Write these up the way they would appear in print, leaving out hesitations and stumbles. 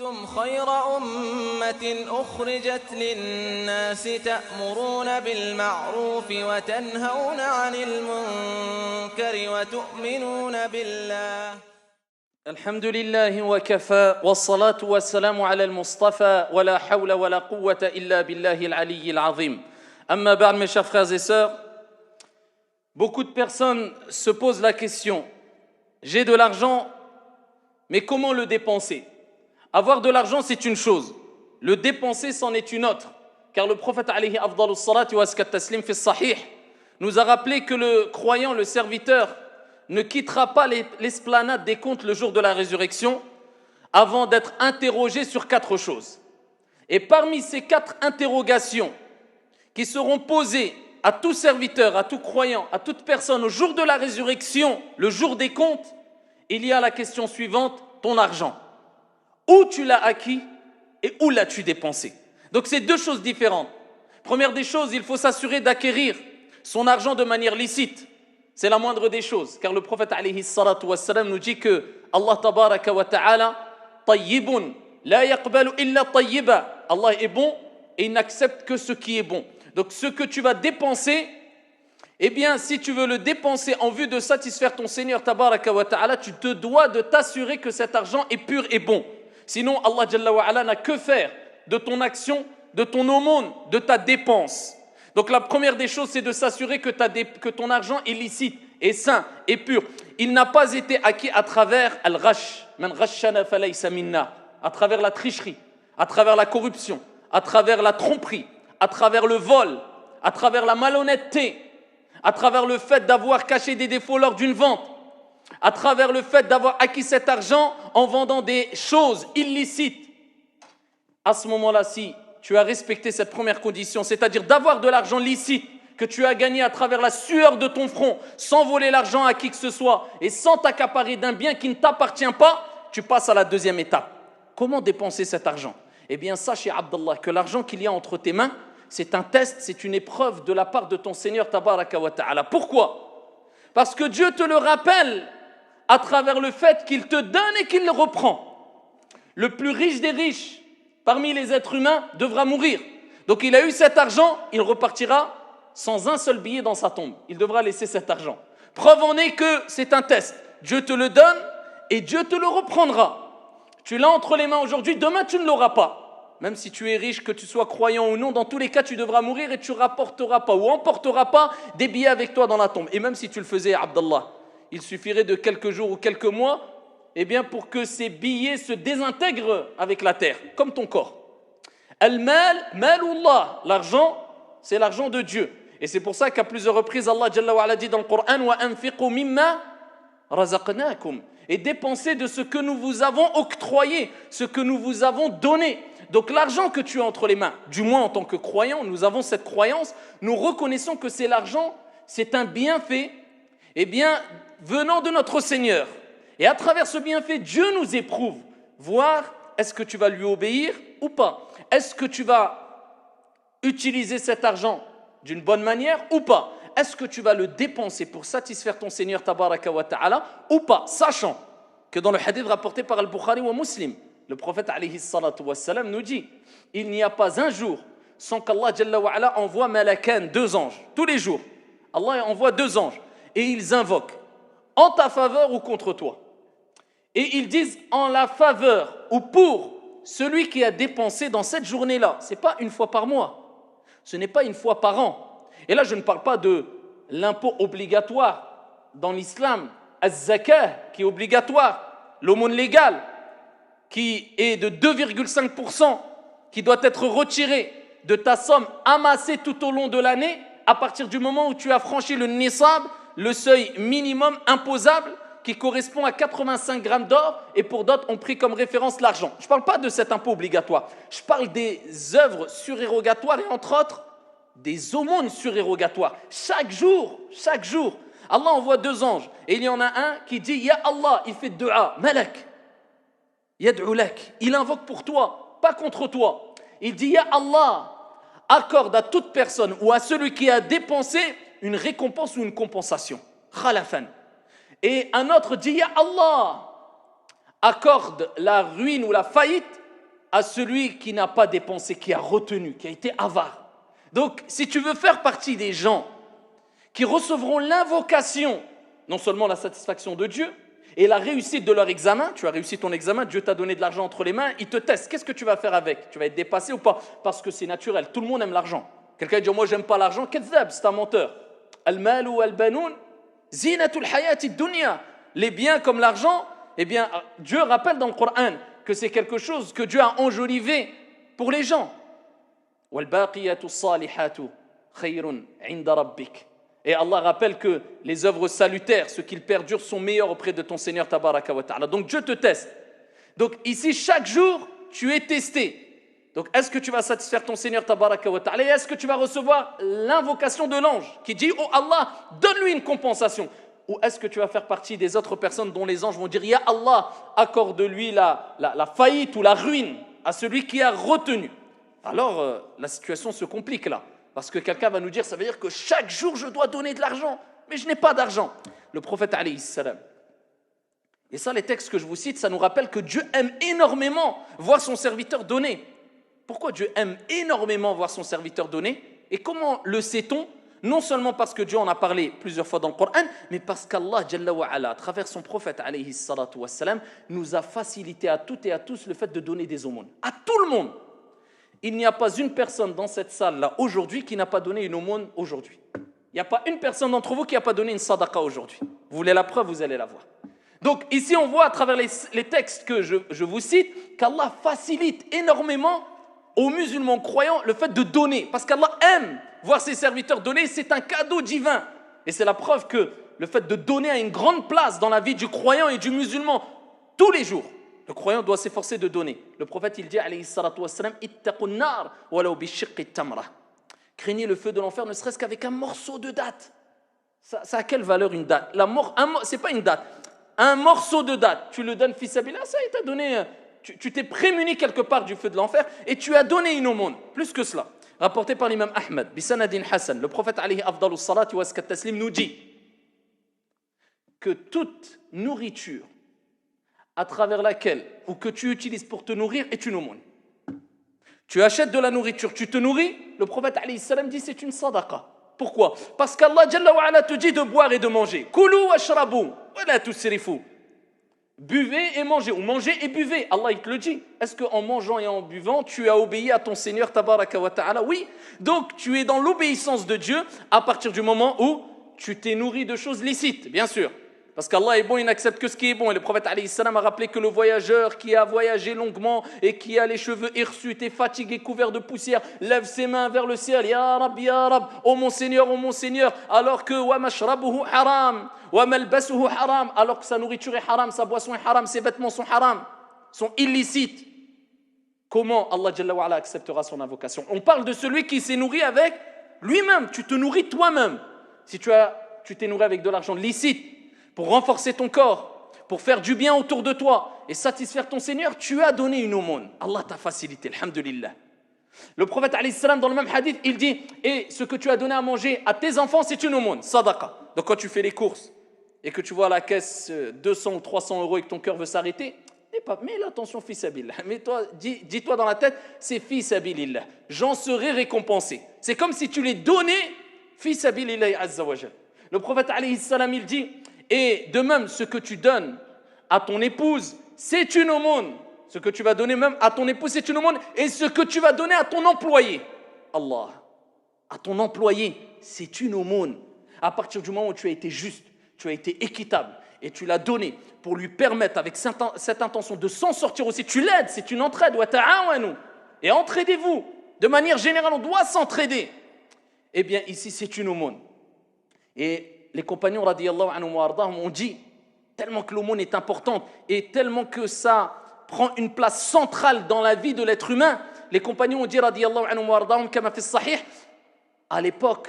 كنتم خير أمة أخرجت للناس تأمرون بالمعروف وتنهون عن المنكر وتؤمنون بالله. الحمد لله وكفى والصلاة والسلام على المصطفى ولا حول ولا قوة إلا بالله العلي العظيم. أما بعد, mes chers frères et sœurs, beaucoup de personnes se posent la question: j'ai de l'argent, mais comment le dépenser? Avoir de l'argent, c'est une chose. Le dépenser, c'en est une autre. Car le prophète alayhi afdalus salati wa askat taslim fi sahih nous a rappelé que le croyant, le serviteur, ne quittera pas l'esplanade des comptes le jour de la résurrection avant d'être interrogé sur 4 choses. Et parmi ces 4 interrogations qui seront posées à tout serviteur, à tout croyant, à toute personne au jour de la résurrection, le jour des comptes, il y a la question suivante: ton argent. Où tu l'as acquis et où l'as-tu dépensé? Donc c'est 2 choses différentes. Première des choses, il faut s'assurer d'acquérir son argent de manière licite. C'est la moindre des choses, car le prophète alayhi salatu wassalam nous dit que Allah tabaraka wa ta'ala tayyibun la yaqbalu illa tayyiba. Allah est bon et il n'accepte que ce qui est bon. Donc ce que tu vas dépenser, eh bien si tu veux le dépenser en vue de satisfaire ton Seigneur tabaraka wa ta'ala, tu te dois de t'assurer que cet argent est pur et bon. Sinon Allah jalla wa ala n'a que faire de ton action, de ton aumône, de ta dépense. Donc la première des choses, c'est de s'assurer que ton argent est licite, est sain, est pur. Il n'a pas été acquis à travers al-ghash, man ghashana falaysa minna, à travers la tricherie, à travers la corruption, à travers la tromperie, à travers le vol, à travers la malhonnêteté, à travers le fait d'avoir caché des défauts lors d'une vente, à travers le fait d'avoir acquis cet argent en vendant des choses illicites. À ce moment-là, si tu as respecté cette première condition, c'est-à-dire d'avoir de l'argent licite que tu as gagné à travers la sueur de ton front, sans voler l'argent à qui que ce soit et sans t'accaparer d'un bien qui ne t'appartient pas, tu passes à la deuxième étape. Comment dépenser cet argent? Eh bien, sache, Abdallah, que l'argent qu'il y a entre tes mains, c'est un test, c'est une épreuve de la part de ton Seigneur tabaraka wa ta'ala. Pourquoi? Parce que Dieu te le rappelle à travers le fait qu'il te donne et qu'il le reprend. Le plus riche des riches parmi les êtres humains devra mourir. Donc il a eu cet argent, il repartira sans un seul billet dans sa tombe. Il devra laisser cet argent. Preuve en est que c'est un test. Dieu te le donne et Dieu te le reprendra. Tu l'as entre les mains aujourd'hui, demain tu ne l'auras pas. Même si tu es riche, que tu sois croyant ou non, dans tous les cas tu devras mourir et tu ne rapporteras pas ou emporteras pas des billets avec toi dans la tombe. Et même si tu le faisais, Abdallah, il suffirait de quelques jours ou quelques mois, eh bien pour que ces billets se désintègrent avec la terre, comme ton corps. Al-mal, malullah, l'argent, c'est l'argent de Dieu. Et c'est pour ça qu'à plusieurs reprises, Allah Jalla wa ala dit dans le Coran: wa anfiqu mimma razaqnakum, et dépensez de ce que nous vous avons octroyé, ce que nous vous avons donné. Donc l'argent que tu as entre les mains, du moins en tant que croyant, nous avons cette croyance, nous reconnaissons que c'est l'argent, c'est un bienfait, eh bien venant de notre Seigneur. Et à travers ce bienfait, Dieu nous éprouve, voir est-ce que tu vas lui obéir ou pas. Est-ce que tu vas utiliser cet argent d'une bonne manière ou pas. Est-ce que tu vas le dépenser pour satisfaire ton Seigneur tabaraka wa ta'ala ou pas, sachant que dans le hadith rapporté par Al-Bukhari ou Muslim, le prophète alayhi salatu wassalam nous dit: il n'y a pas un jour sans qu'Allah jalla wa ala envoie malakan, 2 anges, tous les jours. Allah envoie 2 anges et ils invoquent en ta faveur ou contre toi. Et ils disent en la faveur ou pour celui qui a dépensé dans cette journée-là. Ce n'est pas une fois par mois, ce n'est pas une fois par an. Et là, je ne parle pas de l'impôt obligatoire dans l'islam, az-zakah, qui est obligatoire, l'aumône légale, qui est de 2,5%, qui doit être retiré de ta somme amassée tout au long de l'année, à partir du moment où tu as franchi le nisab, le seuil minimum imposable, qui correspond à 85 grammes d'or, et pour d'autres, on prit comme référence l'argent. Je ne parle pas de cet impôt obligatoire, je parle des œuvres surérogatoires et entre autres, des aumônes surérogatoires. Chaque jour, Allah envoie 2 anges, et il y en a un qui dit: Ya Allah, il fait dua, malak, yad'u lak, il invoque pour toi, pas contre toi. Il dit: Ya Allah, accorde à toute personne ou à celui qui a dépensé une récompense ou une compensation. Khalafan. Et un autre dit: Ya Allah, accorde la ruine ou la faillite à celui qui n'a pas dépensé, qui a retenu, qui a été avare. Donc, si tu veux faire partie des gens qui recevront l'invocation, non seulement la satisfaction de Dieu, et la réussite de leur examen, tu as réussi ton examen, Dieu t'a donné de l'argent entre les mains, il te teste. Qu'est-ce que tu vas faire avec? Tu vas être dépassé ou pas? Parce que c'est naturel, tout le monde aime l'argent. Quelqu'un dit, moi j'aime pas l'argent, kadhab, c'est un menteur. Al-mal ou al-banoun, zinatul hayati dunya. Les biens comme l'argent, eh bien, Dieu rappelle dans le Coran que c'est quelque chose que Dieu a enjolivé pour les gens. Wal-baqiyatu salihatu khayrun 'inda rabbik. Et Allah rappelle que les œuvres salutaires, ce qu'ils perdurent, sont meilleurs auprès de ton Seigneur Tabaraka wa Ta'ala. Donc Dieu te teste. Donc ici, chaque jour, tu es testé. Donc est-ce que tu vas satisfaire ton Seigneur Tabaraka wa Ta'ala? Et est-ce que tu vas recevoir l'invocation de l'ange qui dit, oh Allah, donne-lui une compensation? Ou est-ce que tu vas faire partie des autres personnes dont les anges vont dire, ya Allah, accorde-lui la faillite ou la ruine à celui qui a retenu? Alors la situation se complique là. Parce que quelqu'un va nous dire, ça veut dire que chaque jour je dois donner de l'argent, mais je n'ai pas d'argent. Le prophète alayhi salam. Et ça, les textes que je vous cite, ça nous rappelle que Dieu aime énormément voir son serviteur donner. Pourquoi Dieu aime énormément voir son serviteur donner? Et comment le sait-on? Non seulement parce que Dieu en a parlé plusieurs fois dans le Coran, mais parce qu'Allah, Jalla wa ala, à travers son prophète alayhi salatu wassalam, nous a facilité à toutes et à tous le fait de donner des aumônes. À tout le monde. Il n'y a pas une personne dans cette salle-là aujourd'hui qui n'a pas donné une aumône aujourd'hui. Il n'y a pas une personne d'entre vous qui n'a pas donné une sadaqa aujourd'hui. Vous voulez la preuve, vous allez la voir. Donc ici, on voit à travers les textes que je vous cite qu'Allah facilite énormément aux musulmans croyants le fait de donner. Parce qu'Allah aime voir ses serviteurs donner, c'est un cadeau divin. Et c'est la preuve que le fait de donner a une grande place dans la vie du croyant et du musulman tous les jours. Le croyant doit s'efforcer de donner. Le prophète, il dit, alayhi salatu wassalam, ittaqun nar walau bishiqqi tamra. Craignez le feu de l'enfer, ne serait-ce qu'avec un morceau de date. Ça a quelle valeur une date? C'est pas une date. Un morceau de date, tu le donnes fils sabilillah, ça il t'a donné. Tu t'es prémuni quelque part du feu de l'enfer et tu as donné une aumône. Plus que cela. Rapporté par l'imam Ahmad, bisanadin Hassan, le prophète alayhi afdalus salati wa askat taslim nous dit que toute nourriture à travers laquelle, ou que tu utilises pour te nourrir, est une aumône. Tu achètes de la nourriture, tu te nourris, le prophète alayhi salam dit c'est une sadaqa. Pourquoi? Parce qu'Allah Jalla wa ala te dit de boire et de manger. Kulu washrabu wa la tusrifu. Buvez et mangez, ou mangez et buvez. Allah il te le dit. Est-ce qu'en mangeant et en buvant, tu as obéi à ton Seigneur Tabaraka wa Ta'ala? Oui. Donc tu es dans l'obéissance de Dieu à partir du moment où tu t'es nourri de choses licites, bien sûr. Parce qu'Allah est bon, il n'accepte que ce qui est bon. Et le prophète alayhi salam a rappelé que le voyageur qui a voyagé longuement et qui a les cheveux hirsutes et fatigué, couverts de poussière, lève ses mains vers le ciel. Ya Rab, oh mon Seigneur, alors que wa mashrabuhu haram, wa malbasuhu haram, alors que sa nourriture est haram, sa boisson est haram, ses vêtements sont haram, sont illicites. Comment Allah Jalla wa ala acceptera son invocation? On parle de celui qui s'est nourri avec lui-même. Tu te nourris toi-même. Si tu t'es nourri avec de l'argent licite, pour renforcer ton corps, pour faire du bien autour de toi et satisfaire ton Seigneur, tu as donné une aumône. Allah t'a facilité, alhamdulillah. Le prophète alayhi salam dans le même hadith, il dit, et ce que tu as donné à manger à tes enfants, c'est une aumône, sadaqa. Donc quand tu fais les courses et que tu vois à la caisse 200 ou 300 euros et que ton cœur veut s'arrêter, mets l'attention fi sabilillah. Dis-toi dans la tête, c'est fi sabilillah. J'en serai récompensé. C'est comme si tu les donnais fi sabilillah azza wa jal. Le prophète alayhi salam, il dit, et de même, ce que tu donnes à ton épouse, c'est une aumône. Ce que tu vas donner même à ton épouse, c'est une aumône. Et ce que tu vas donner à ton employé, Allah, à ton employé, c'est une aumône. À partir du moment où tu as été juste, tu as été équitable, et tu l'as donné pour lui permettre, avec cette intention de s'en sortir aussi, tu l'aides, c'est une entraide. Et entraidez-vous. De manière générale, on doit s'entraider. Eh bien, ici, c'est une aumône. Et les compagnons radiyallahu anhum wa ardahum ont dit, tellement que l'aumône est importante et tellement que ça prend une place centrale dans la vie de l'être humain, les compagnons ont dit radiyallahu anhum wa ardahum kama fi sahih, à l'époque,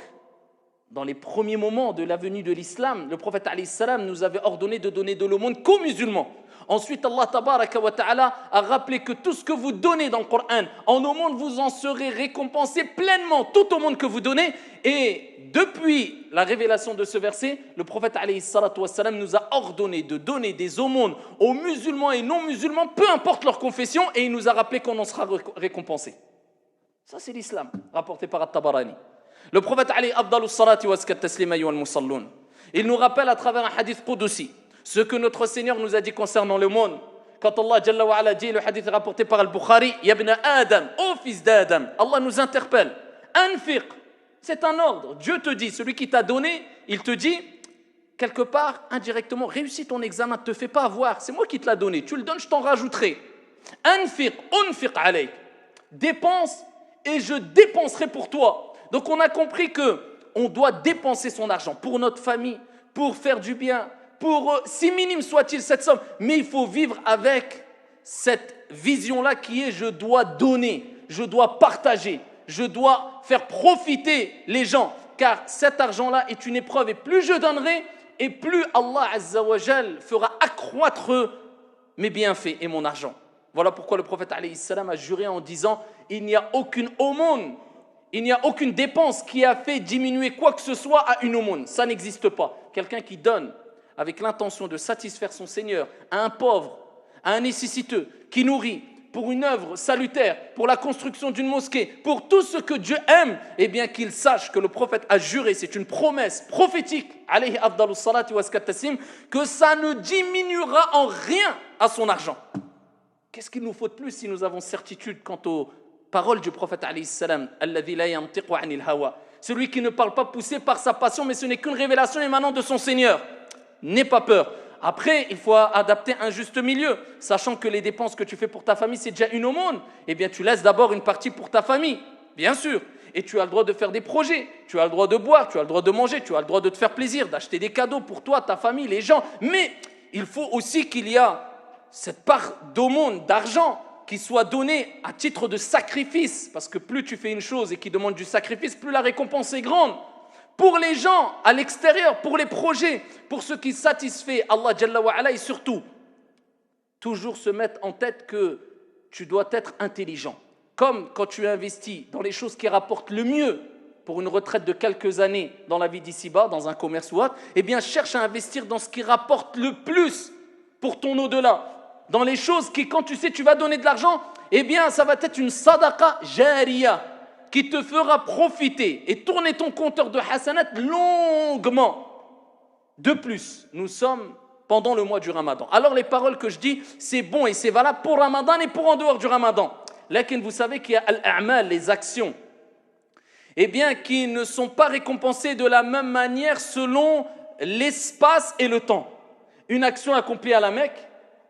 dans les premiers moments de la venue de l'islam, le prophète alayhi salam nous avait ordonné de donner de l'aumône qu'aux musulmans. Ensuite, Allah tabaraka wa ta'ala a rappelé que tout ce que vous donnez dans le Coran, en aumône, vous en serez récompensé pleinement, tout aumône que vous donnez. Et depuis la révélation de ce verset, le prophète alayhi salatu wassalam nous a ordonné de donner des aumônes aux musulmans et non-musulmans, peu importe leur confession, et il nous a rappelé qu'on en sera récompensé. Ça, c'est l'islam, rapporté par At-Tabarani. Le prophète alayhi afdalus salati wa azka taslima ayyuhal musallun. Il nous rappelle à travers un hadith qudusi ce que notre Seigneur nous a dit concernant le monde. Quand Allah Jalla wa Ala dit, le hadith est rapporté par Al-Bukhari, Ya ibn Adam, ô fils d'Adam, Allah nous interpelle. Anfiq, c'est un ordre. Dieu te dit, celui qui t'a donné, il te dit, quelque part, indirectement, réussis ton examen, ne te fais pas avoir. C'est moi qui te l'ai donné. Tu le donnes, je t'en rajouterai. Anfiq, unfiq alayk. Dépense et je dépenserai pour toi. Donc on a compris que on doit dépenser son argent pour notre famille, pour faire du bien, pour, si minime soit-il cette somme, mais il faut vivre avec cette vision-là qui est je dois donner, je dois partager, je dois faire profiter les gens, car cet argent-là est une épreuve et plus je donnerai et plus Allah Azza wa Jal fera accroître mes bienfaits et mon argent. Voilà pourquoi le prophète alayhi salam a juré en disant il n'y a aucune aumône, il n'y a aucune dépense qui a fait diminuer quoi que ce soit à une aumône. Ça n'existe pas. Quelqu'un qui donne avec l'intention de satisfaire son Seigneur à un pauvre, à un nécessiteux, qui nourrit pour une œuvre salutaire, pour la construction d'une mosquée, pour tout ce que Dieu aime, eh bien qu'il sache que le prophète a juré, c'est une promesse prophétique, alayhi afdalus salati wa azka taslim, que ça ne diminuera en rien à son argent. Qu'est-ce qu'il nous faut de plus si nous avons certitude quant aux paroles du prophète alayhi salam, alladhi la yantiqu anil hawa, celui qui ne parle pas poussé par sa passion, mais ce n'est qu'une révélation émanant de son Seigneur. N'aie pas peur. Après, il faut adapter un juste milieu, sachant que les dépenses que tu fais pour ta famille, c'est déjà une aumône. Eh bien, tu laisses d'abord une partie pour ta famille, bien sûr. Et tu as le droit de faire des projets, tu as le droit de boire, tu as le droit de manger, tu as le droit de te faire plaisir, d'acheter des cadeaux pour toi, ta famille, les gens. Mais il faut aussi qu'il y ait cette part d'aumône, d'argent, qui soit donnée à titre de sacrifice. Parce que plus tu fais une chose et qui demande du sacrifice, plus la récompense est grande. Pour les gens à l'extérieur, pour les projets, pour ce qui satisfait Allah Jalla wa Ala et surtout, toujours se mettre en tête que tu dois être intelligent. Comme quand tu investis dans les choses qui rapportent le mieux pour une retraite de quelques années dans la vie d'ici-bas, dans un commerce ou autre, eh bien cherche à investir dans ce qui rapporte le plus pour ton au-delà. Dans les choses qui, quand tu sais tu vas donner de l'argent, eh bien ça va être une sadaqa jariya, qui te fera profiter et tourner ton compteur de hasanat longuement. De plus, nous sommes pendant le mois du Ramadan. Alors les paroles que je dis, c'est bon et c'est valable pour Ramadan et pour en dehors du Ramadan. Là, vous savez qu'il y a al-a'mal, les actions, eh bien, qui ne sont pas récompensées de la même manière selon l'espace et le temps. Une action accomplie à la Mecque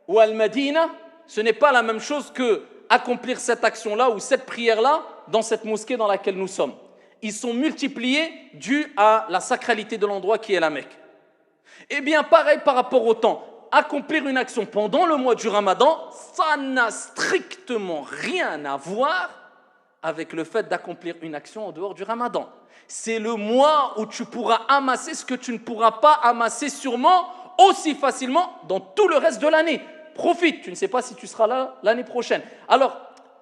ou à Al-Madina, ce n'est pas la même chose que accomplir cette action-là ou cette prière-là dans cette mosquée dans laquelle nous sommes. Ils sont multipliés dû à la sacralité de l'endroit qui est la Mecque. Eh bien, pareil par rapport au temps. Accomplir une action pendant le mois du Ramadan, ça n'a strictement rien à voir avec le fait d'accomplir une action en dehors du Ramadan. C'est le mois où tu pourras amasser ce que tu ne pourras pas amasser sûrement aussi facilement dans tout le reste de l'année. Profite, tu ne sais pas si tu seras là l'année prochaine. Alors,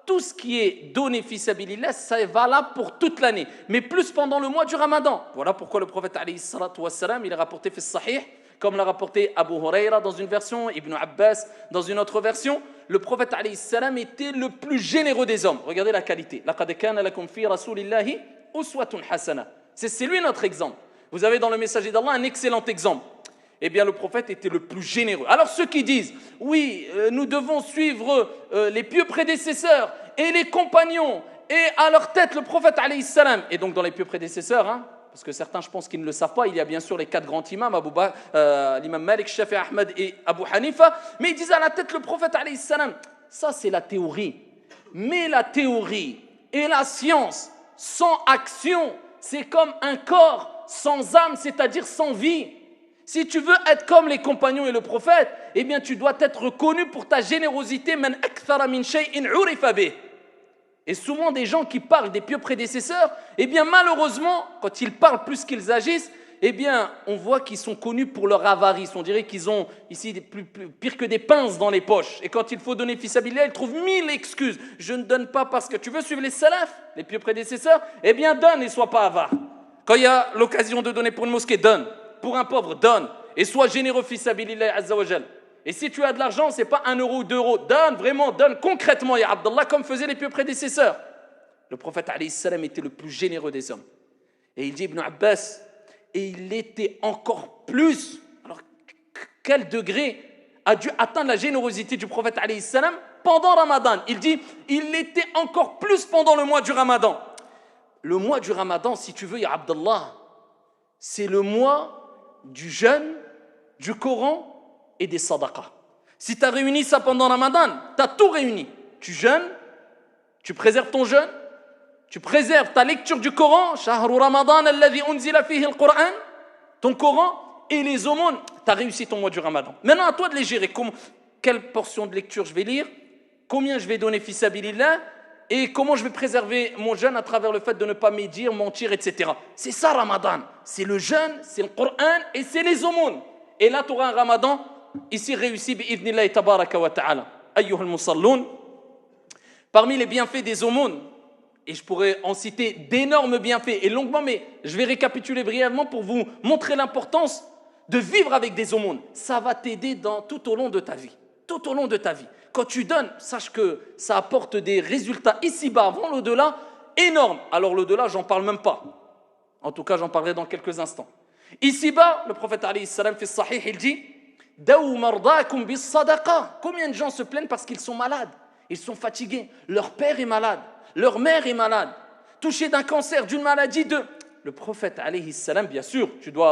tout ce qui est donné fi sabilillah, ça est valable pour toute l'année, mais plus pendant le mois du Ramadan. Voilà pourquoi le prophète alayhi salatu wassalam, il est rapporté fi sahih, comme l'a rapporté Abu Huraira dans une version, Ibn Abbas dans une autre version. Le prophète alayhi salam était le plus généreux des hommes. Regardez la qualité. Laqad kana lakum fi rasulillahi uswatun hasana. C'est lui notre exemple. Vous avez dans le messager d'Allah un excellent exemple. Eh bien, le prophète était le plus généreux. Alors, ceux qui disent, oui, nous devons suivre les pieux prédécesseurs et les compagnons, et à leur tête, le prophète, alayhi salam, et donc dans les pieux prédécesseurs, parce que certains, je pense qu'ils ne le savent pas, il y a bien sûr les 4 grands imams, l'imam Malik, Shafi, Ahmed et Abu Hanifa, mais ils disent à la tête le prophète, alayhi salam. Ça, c'est la théorie. Mais la théorie et la science sans action, c'est comme un corps sans âme, c'est-à-dire sans vie. Si tu veux être comme les compagnons et le prophète, eh bien tu dois être reconnu pour ta générosité. Man akthara min shay'in urifa bih. Et souvent des gens qui parlent des pieux prédécesseurs, eh bien malheureusement, quand ils parlent plus qu'ils agissent, eh bien, on voit qu'ils sont connus pour leur avarice. On dirait qu'ils ont ici pire que des pinces dans les poches. Et quand il faut donner fils sabilillah, ils trouvent 1000 excuses. Je ne donne pas parce que tu veux suivre les salafs, les pieux prédécesseurs. Eh bien, donne et sois pas avare. Quand il y a l'occasion de donner pour une mosquée, donne. Pour un pauvre, donne. Et sois généreux fils sabilillah azza wa jal. Et si tu as de l'argent, c'est pas 1 euro ou 2 euros. Donne, vraiment, donne concrètement, ya Abdallah, comme faisaient les pieux prédécesseurs. Le prophète alayhi salam était le plus généreux des hommes. Et il dit Ibn Abbas, et il était encore plus. Alors, quel degré a dû atteindre la générosité du prophète alayhi salam pendant Ramadan? Il dit, il était encore plus pendant le mois du Ramadan. Le mois du Ramadan, si tu veux, ya Abdallah, c'est le mois du jeûne, du Coran et des sadaqas. Si tu as réuni ça pendant Ramadan, tu as tout réuni. Tu jeûnes, tu préserves ton jeûne, tu préserves ta lecture du Coran, Shahru Ramadan alladhi unzila fihi al-Qur'an, ton Coran et les aumônes, tu as réussi ton mois du Ramadan. Maintenant, à toi de les gérer. Quelle portion de lecture je vais lire, combien je vais donner fi sabilillah et comment je vais préserver mon jeûne à travers le fait de ne pas médire, mentir, etc. C'est ça Ramadan. C'est le jeûne, c'est le Coran et c'est les aumônes. Et là, tu auras un Ramadan ici réussi bi'idhnillahi tabaraka wa ta'ala. Ayyuhal musalloun. Parmi les bienfaits des aumônes, et je pourrais en citer d'énormes bienfaits et longuement, mais je vais récapituler brièvement pour vous montrer l'importance de vivre avec des aumônes. Ça va t'aider tout au long de ta vie. Tout au long de ta vie. Quand tu donnes, sache que ça apporte des résultats ici-bas, avant l'au-delà, énormes. Alors l'au-delà, j'en parle même pas. En tout cas, j'en parlerai dans quelques instants. Ici-bas, le prophète alayhi salam fi sahih, il dit Daou mardakum bis sadaqa. Combien de gens se plaignent parce qu'ils sont malades? Ils sont fatigués. Leur père est malade. Leur mère est malade. Touchés d'un cancer, d'une maladie, Le prophète alayhi salam, bien sûr, tu dois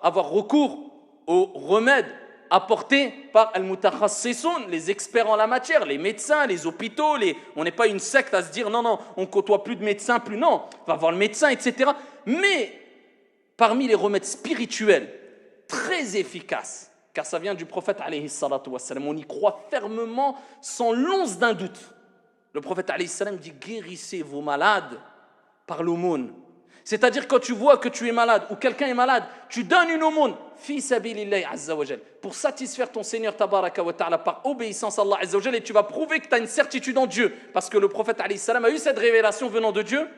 avoir recours aux remèdes apportés par al-mutakhassisun, les experts en la matière, les médecins, les hôpitaux. On n'est pas une secte à se dire non, on côtoie plus de médecins, plus non. On va voir le médecin, etc. Mais parmi les remèdes spirituels, très efficaces, car ça vient du prophète alayhi salatu wassalam, on y croit fermement sans l'once d'un doute. Le prophète alayhi salam dit guérissez vos malades par l'aumône. C'est-à-dire quand tu vois que tu es malade ou quelqu'un est malade, tu donnes une aumône fi sabilillahi azza wa jal pour satisfaire ton Seigneur tabaraka wa ta'ala par obéissance à Allah azza wa jal, et tu vas prouver que tu as une certitude en Dieu parce que le prophète alayhi salam a eu cette révélation venant de Dieu,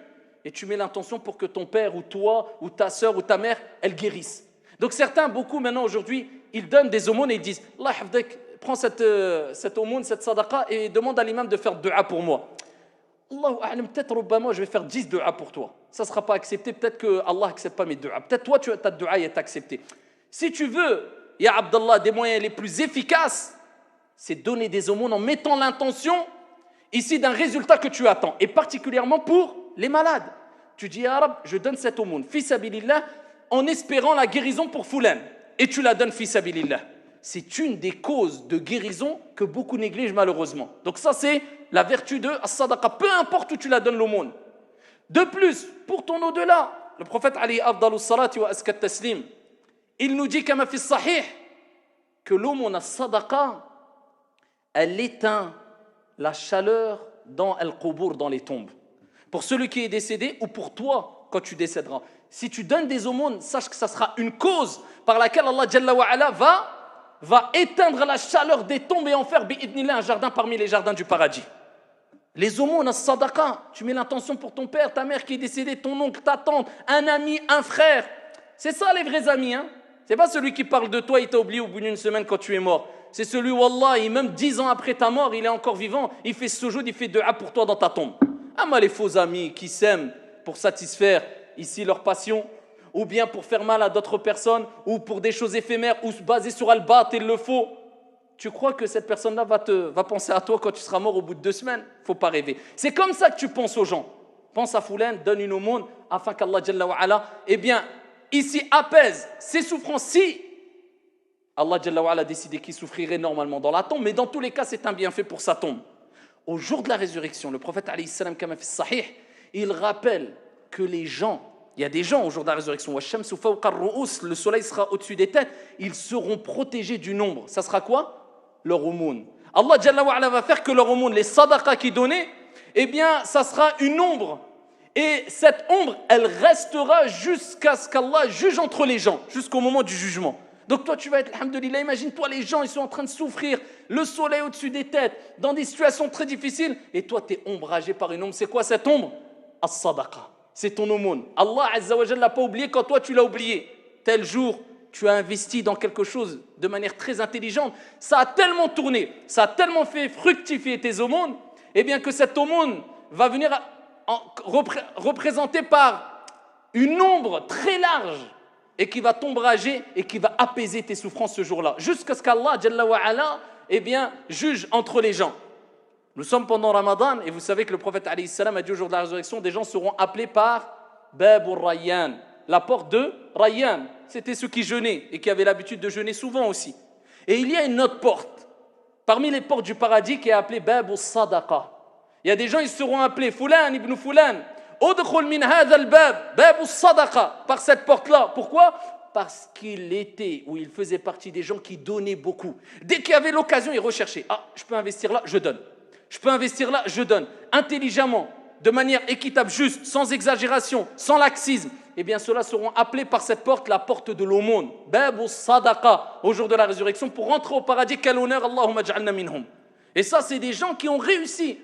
et tu mets l'intention pour que ton père ou toi ou ta sœur ou ta mère elle guérisse. Donc certains, beaucoup maintenant aujourd'hui, ils donnent des aumônes et ils disent Allah hafdak, prends cette aumône, cette sadaqa et demande à l'imam de faire dua pour moi. Allahu a'lam, peut-être je vais faire 10 dua pour toi. Ça ne sera pas accepté, peut-être que Allah n'accepte pas mes dua. Peut-être toi, ta dua est acceptée. Si tu veux, ya Abdallah, des moyens les plus efficaces, c'est donner des aumônes en mettant l'intention ici d'un résultat que tu attends, et particulièrement pour les malades. Tu dis, ya Rab, je donne cette aumône, fi sabilillah, en espérant la guérison pour Foulan, et tu la donnes fi sabilillah. C'est une des causes de guérison que beaucoup négligent malheureusement. Donc ça, c'est la vertu de as-sadaqa, peu importe où tu la donnes l'aumône. De plus, pour ton au-delà, le prophète alayhi afdalu salati wa askat taslim, il nous dit kama fi sahih que l'aumône as-sadaqa, elle éteint la chaleur dans al-qubur, dans les tombes. Pour celui qui est décédé ou pour toi quand tu décéderas. Si tu donnes des aumônes, sache que ça sera une cause par laquelle Allah Jalla wa Ala va éteindre la chaleur des tombes et en faire bi'idnillah un jardin parmi les jardins du paradis. Les aumônes, as-sadaqa, tu mets l'intention pour ton père, ta mère qui est décédée, ton oncle, ta tante, un ami, un frère. C'est ça les vrais amis, hein. C'est pas celui qui parle de toi, il t'a oublié au bout d'une semaine quand tu es mort. C'est celui, wallah, même 10 ans après ta mort, il est encore vivant, il fait sujoud, il fait dua pour toi dans ta tombe. Ah, mais les faux amis qui s'aiment pour satisfaire ici leur passion, ou bien pour faire mal à d'autres personnes, ou pour des choses éphémères, ou basées sur al-batil, le faux. Tu crois que cette personne-là va penser à toi quand tu seras mort au bout de 2 semaines? Faut pas rêver. C'est comme ça que tu penses aux gens. Pense à Foulan, donne une aumône, afin qu'Allah Jalla wa Ala, eh bien, ici apaise ses souffrances. Si Allah Jalla wa Ala décidait qu'il souffrirait normalement dans la tombe, mais dans tous les cas, c'est un bienfait pour sa tombe. Au jour de la résurrection, le prophète alayhi salam, kama fi sahih, il rappelle que les gens, il y a des gens au jour de la résurrection, le soleil sera au-dessus des têtes, ils seront protégés du nombre. Ça sera quoi? Leur aumône. Allah Jalla wa Ala va faire que leur aumône, les sadaqas qu'ils donnaient, eh bien, ça sera une ombre. Et cette ombre, elle restera jusqu'à ce qu'Allah juge entre les gens, jusqu'au moment du jugement. Donc toi, tu vas être, alhamdoulilah, imagine-toi, les gens, ils sont en train de souffrir, le soleil au-dessus des têtes, dans des situations très difficiles, et toi, tu es ombragé par une ombre. C'est quoi cette ombre? As-sadaqa, c'est ton aumône. Allah Azza wa Jalla l'a pas oublié quand toi, tu l'as oublié. Tel jour, tu as investi dans quelque chose de manière très intelligente, ça a tellement tourné, ça a tellement fait fructifier tes aumônes, et bien que cette aumône va venir représentée par une ombre très large et qui va t'ombrager et qui va apaiser tes souffrances ce jour-là, jusqu'à ce qu'Allah Jalla wa Ala, juge entre les gens. Nous sommes pendant Ramadan et vous savez que le prophète alayhi salam a dit au jour de la résurrection, des gens seront appelés par Babur Rayyan, la porte de Rayyan. C'était ceux qui jeûnaient et qui avaient l'habitude de jeûner souvent aussi. Et il y a une autre porte, parmi les portes du paradis, qui est appelée Babus Sadaqa. Il y a des gens, ils seront appelés Fulan ibn Fulan, Udkhul min hadha al-bab, Babus Sadaqa, par cette porte-là. Pourquoi? Parce qu'il était, ou il faisait partie des gens qui donnaient beaucoup. Dès qu'il y avait l'occasion, il recherchait. Ah, je peux investir là, je donne. Je peux investir là, je donne. Intelligemment, de manière équitable, juste, sans exagération, sans laxisme. Eh bien, ceux-là seront appelés par cette porte, la porte de l'aumône. Babus Sadaqa, au jour de la résurrection, pour rentrer au paradis. Quel honneur, Allahumma ja'alna minhum. Et ça, c'est des gens qui ont réussi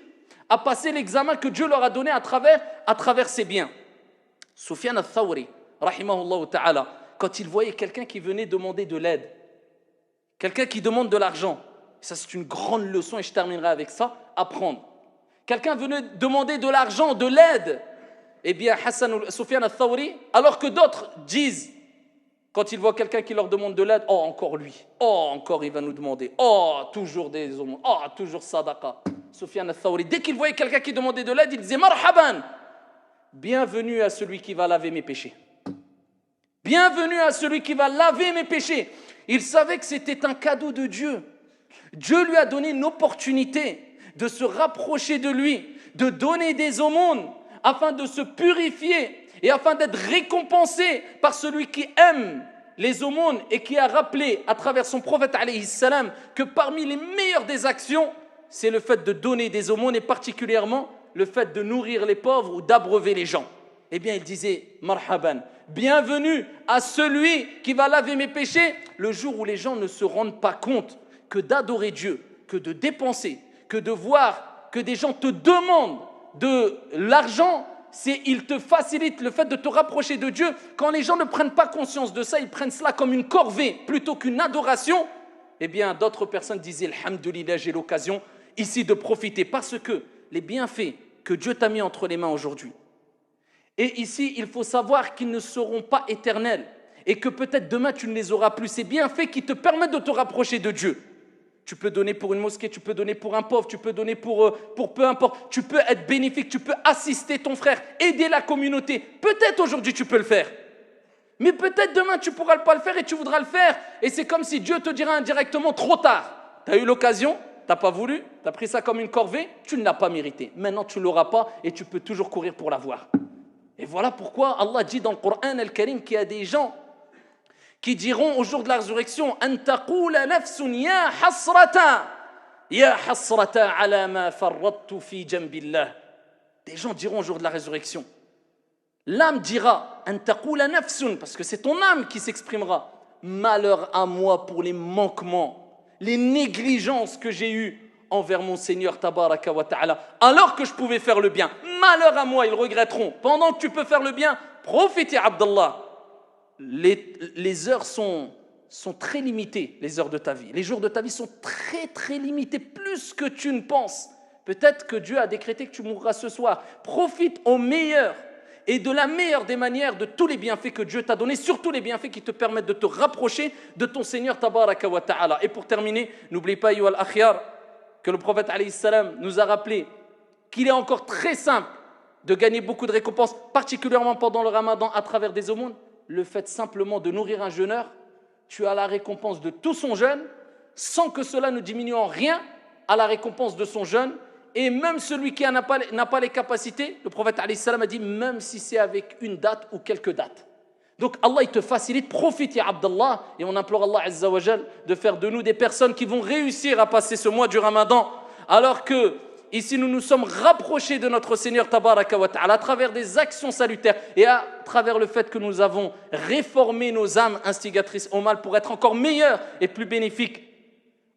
à passer l'examen que Dieu leur a donné à travers ses biens. Sufyan al-Thawri, rahimahullah ta'ala, quand il voyait quelqu'un qui venait demander de l'aide, quelqu'un qui demande de l'argent, ça c'est une grande leçon et je terminerai avec ça, apprendre. Quelqu'un venait demander de l'argent, de l'aide, eh bien Sufyan al-Thawri, alors que d'autres disent, quand ils voient quelqu'un qui leur demande de l'aide, oh encore lui, oh encore il va nous demander, oh toujours des hommes, oh toujours sadaqa. Sufyan al-Thawri, dès qu'il voyait quelqu'un qui demandait de l'aide, il disait marhaban, bienvenue à celui qui va laver mes péchés. Bienvenue à celui qui va laver mes péchés. Il savait que c'était un cadeau de Dieu. Dieu lui a donné une opportunité de se rapprocher de lui, de donner des aumônes afin de se purifier et afin d'être récompensé par celui qui aime les aumônes et qui a rappelé à travers son prophète alayhi salam que parmi les meilleures des actions, c'est le fait de donner des aumônes et particulièrement le fait de nourrir les pauvres ou d'abreuver les gens. Eh bien, il disait marhaban, bienvenue à celui qui va laver mes péchés le jour où les gens ne se rendent pas compte que d'adorer Dieu, que de dépenser, que de voir que des gens te demandent de l'argent, il te facilite le fait de te rapprocher de Dieu. Quand les gens ne prennent pas conscience de ça, ils prennent cela comme une corvée plutôt qu'une adoration. Eh bien, d'autres personnes disaient alhamdoulilah, j'ai l'occasion ici de profiter parce que les bienfaits que Dieu t'a mis entre les mains aujourd'hui. Et ici, il faut savoir qu'ils ne seront pas éternels et que peut-être demain tu ne les auras plus. Ces bienfaits qui te permettent de te rapprocher de Dieu. Tu peux donner pour une mosquée, tu peux donner pour un pauvre, tu peux donner pour peu importe. Tu peux être bénéfique, tu peux assister ton frère, aider la communauté. Peut-être aujourd'hui tu peux le faire. Mais peut-être demain tu ne pourras pas le faire et tu voudras le faire. Et c'est comme si Dieu te dira indirectement trop tard. Tu as eu l'occasion, tu n'as pas voulu, tu as pris ça comme une corvée, tu ne l'as pas mérité. Maintenant tu ne l'auras pas et tu peux toujours courir pour l'avoir. Et voilà pourquoi Allah dit dans le Coran al-Karim qu'il y a des gens qui diront au jour de la résurrection an taqula nafsun ya hasrata ala ma farrattu fi jambillah. Des gens diront au jour de la résurrection. L'âme dira an taqula nafsun, parce que c'est ton âme qui s'exprimera. Malheur à moi pour les manquements, les négligences que j'ai eues envers mon Seigneur tabaraka wa ta'ala, alors que je pouvais faire le bien. Malheur à moi, ils regretteront. Pendant que tu peux faire le bien, profite ya Abdallah. Les heures sont très limitées, les heures de ta vie. Les jours de ta vie sont très très limités, plus que tu ne penses. Peut-être que Dieu a décrété que tu mourras ce soir. Profite au meilleur et de la meilleure des manières de tous les bienfaits que Dieu t'a donnés, surtout les bienfaits qui te permettent de te rapprocher de ton Seigneur tabaraka wa ta'ala. Et pour terminer, n'oublie pas, ayyuhal akhyar, que le prophète alayhi salam nous a rappelé qu'il est encore très simple de gagner beaucoup de récompenses, particulièrement pendant le ramadan à travers des aumônes. Le fait simplement de nourrir un jeûneur, tu as la récompense de tout son jeûne, sans que cela ne diminue en rien à la récompense de son jeûne. Et même celui qui n'a pas les capacités, le prophète alayhi salam a dit, même si c'est avec une date ou quelques dates. Donc Allah il te facilite, profite ya Abdallah, et on implore Allah Azza wa Jal de faire de nous des personnes qui vont réussir à passer ce mois du Ramadan, alors que ici nous nous sommes rapprochés de notre Seigneur Tabaraka wa Ta'ala à travers des actions salutaires et à travers le fait que nous avons réformé nos âmes instigatrices au mal pour être encore meilleurs et plus bénéfiques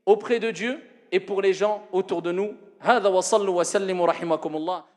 auprès de Dieu et pour les gens autour de nous. هذا وصلوا وسلموا رحمكم الله